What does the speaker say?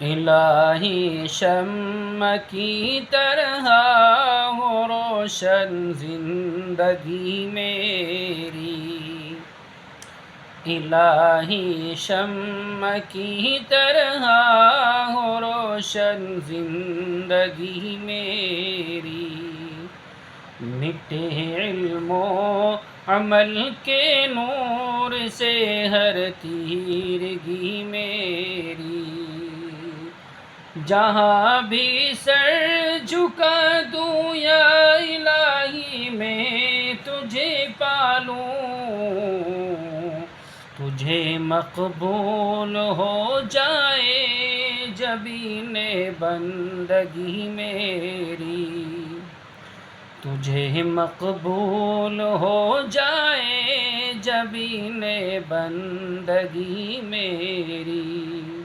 الہی شمع کی طرح ہو روشن زندگی میری، الہی شمع کی طرح ہو روشن زندگی میری، مٹے علم و عمل کے نور سے ہر تیرگی میری، جہاں بھی سر جھکا دوں یا الہی میں تجھے پالوں، تجھے مقبول ہو جائے جبین بندگی میری، تجھے مقبول ہو جائے جبین بندگی میری۔